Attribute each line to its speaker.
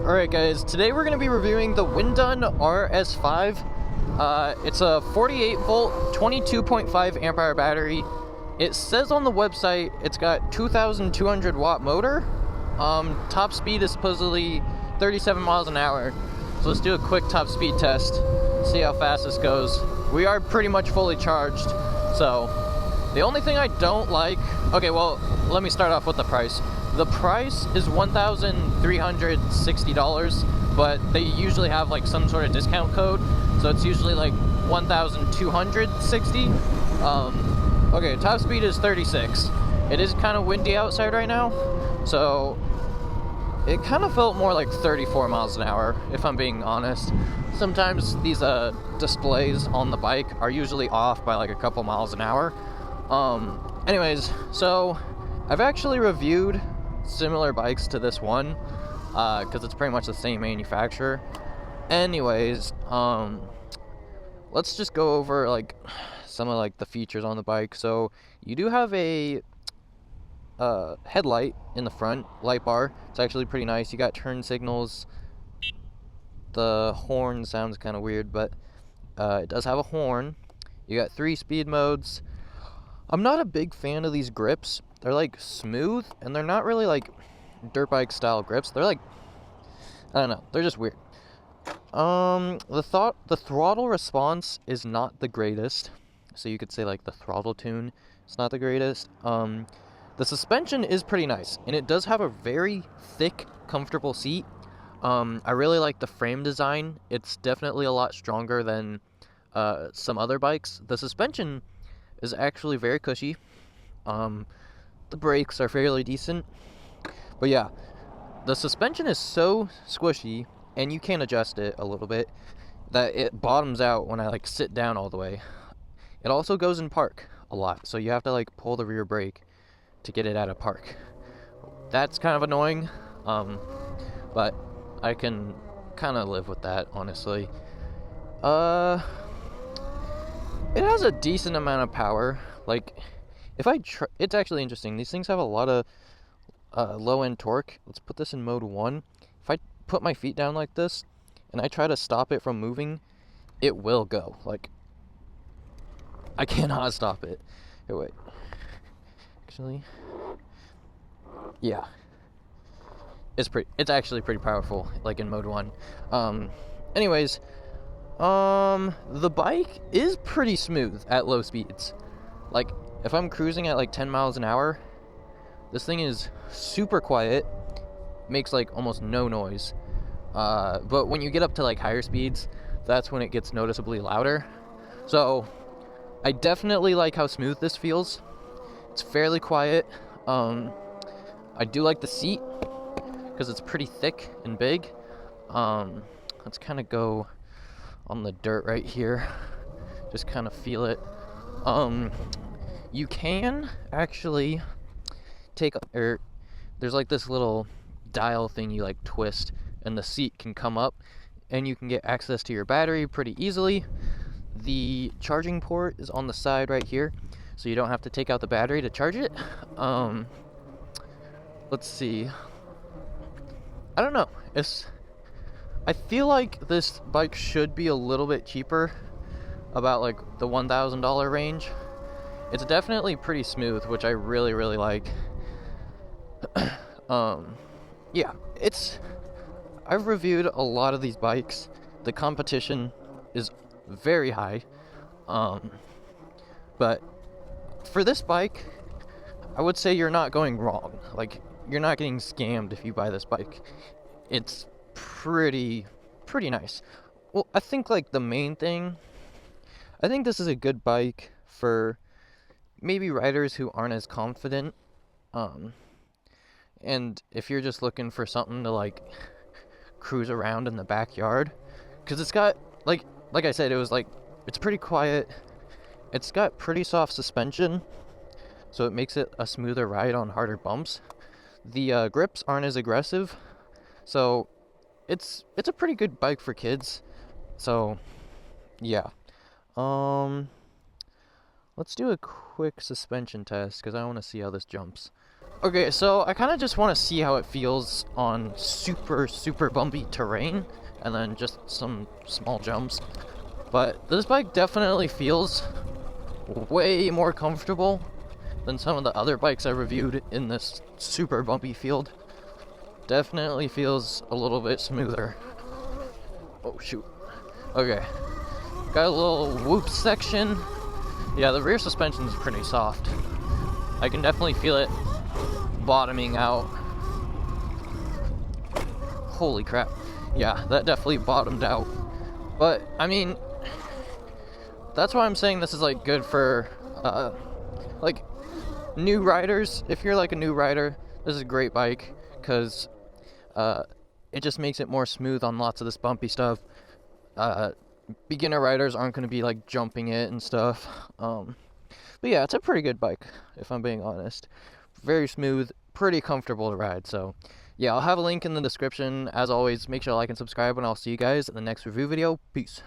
Speaker 1: Alright guys, today we're going to be reviewing the Windone RS5. It's a 48 volt, 22.5 amp hour battery. It says on the website it's got 2,200 watt motor. Top speed is supposedly 37 miles an hour. So let's do a quick top speed test, see how fast this goes. We are pretty much fully charged, so the only thing I don't like... Okay, well, let me start off with the price. The price is $1,360, but they usually have like some sort of discount code, so it's usually like $1,260. Okay, top speed is 36. It is kind of windy outside right now, so it kind of felt more like 34 miles an hour, if I'm being honest. Sometimes these displays on the bike are usually off by like a couple miles an hour. Anyways, so I've actually reviewed similar bikes to this one because it's pretty much the same manufacturer. Anyways, let's just go over like some of like the features on the bike. So you do have a headlight in the front, light bar. It's actually pretty nice. You got turn signals. The horn sounds kind of weird, but it does have a horn. You got 3 speed modes. I'm not a big fan of these grips. They're like smooth, and they're not really like dirt bike style grips. They're like, I don't know, they're just weird. The throttle response is not the greatest. So you could say like the throttle tune is not the greatest. The suspension is pretty nice, and it does have a very thick, comfortable seat. I really like the frame design. It's definitely a lot stronger than some other bikes. The suspension is actually very cushy. The brakes are fairly decent. But yeah, the suspension is so squishy, and you can adjust it a little bit, that it bottoms out when I like sit down all the way. It also goes in park a lot, so you have to like pull the rear brake to get it out of park. That's kind of annoying, but I can kind of live with that, honestly. It has a decent amount of power. Like, if it's actually interesting. These things have a lot of low-end torque. Let's put this in mode 1. If I put my feet down like this and I try to stop it from moving, it will go. Like, I cannot stop it. Here, wait. Actually, yeah. It's actually pretty powerful, like in mode 1. Anyways, the bike is pretty smooth at low speeds. Like, if I'm cruising at like 10 miles an hour, this thing is super quiet, makes like almost no noise. But when you get up to like higher speeds, that's when it gets noticeably louder. So I definitely like how smooth this feels. It's fairly quiet. I do like the seat because it's pretty thick and big. Let's kind of go on the dirt right here, just kind of feel it. You can actually there's like this little dial thing you like twist, and the seat can come up, and you can get access to your battery pretty easily. The charging port is on the side right here, so you don't have to take out the battery to charge it. Let's see. I don't know. I feel like this bike should be a little bit cheaper, about like the $1,000 range. It's definitely pretty smooth, which I really, really like. Yeah, I've reviewed a lot of these bikes. The competition is very high. But for this bike, I would say you're not going wrong. Like, you're not getting scammed if you buy this bike. It's pretty nice. Well, I think like the main thing, I think this is a good bike for maybe riders who aren't as confident. And if you're just looking for something to like cruise around in the backyard, because it's got like I said, it's pretty quiet. It's got pretty soft suspension, so it makes it a smoother ride on harder bumps. The grips aren't as aggressive, so it's a pretty good bike for kids. So yeah. Let's do a quick suspension test because I want to see how this jumps. Okay, so I kind of just want to see how it feels on super bumpy terrain, and then just some small jumps. But this bike definitely feels way more comfortable than some of the other bikes I reviewed in this super bumpy field. Definitely feels a little bit smoother. Oh shoot. Okay. Got a little whoop section. Yeah, the rear suspension is pretty soft. I can definitely feel it bottoming out. Holy crap. Yeah, that definitely bottomed out. But, I mean, that's why I'm saying this is like good for like new riders. If you're like a new rider, this is a great bike because it just makes it more smooth on lots of this bumpy stuff. Beginner riders aren't going to be like jumping it and stuff. But yeah, it's a pretty good bike if I'm being honest. Very smooth, pretty comfortable to ride. So yeah, I'll have a link in the description. As always, make sure to like and subscribe, and I'll see you guys in the next review video. Peace.